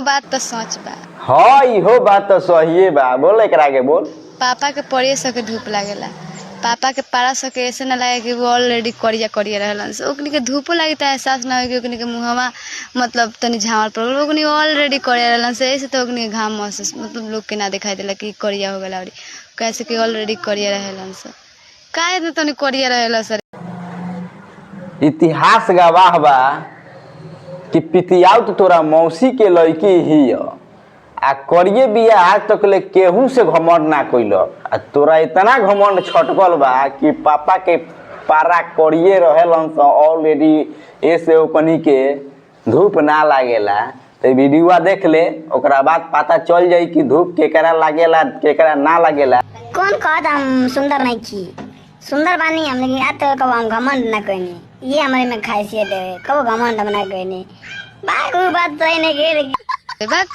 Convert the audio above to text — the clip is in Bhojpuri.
बात तो सच बा। हाँ इहो बात तो सही बा। बोल एकरा आगे बोल। पापा के पड़े सके धूप लागेला। पापा के पारा सके ऐसे ना लगे कि वो ऑलरेडी करिया करिया रहलन से ओकनी के धूपो लागी त एहसास ना हो कि ओकनी के मुहवा मतलब तनी झावल पड़ गल। ओकनी ऑलरेडी करिया रहलन से ऐसे तो ओकनी घाम महसूस मतलब लोग के ना दिखाई देला कि करिया हो गला और कैसे कि ऑलरेडी करिया रहलन से काहे न तनी करिया रहेला सर। इतिहास गवाह बा कि पितियाउत तोरा मौसी के लड़की ही आ करिए बिया आज तक ले केहू से घमंड ना कइल आ तोरा इतना घमंड छटकल बा कि पापा के पारा करिए रहेलन स ऑलरेडी ऐसे ओकनी के धूप ना लागेला। तो वीडियोआ देख ले ओकरा बाद पता चल जाई कि धूप केकरा लागेला केकरा ना लागेला। कौन कहत हम सुंदर नहीं की सुंदर बानी हम, लेकिन आज तक कब हम घमंड ना कइनी। ये हमारे में खासियत है, कब घमंड हम ना कइनी। बात तो नहीं के बात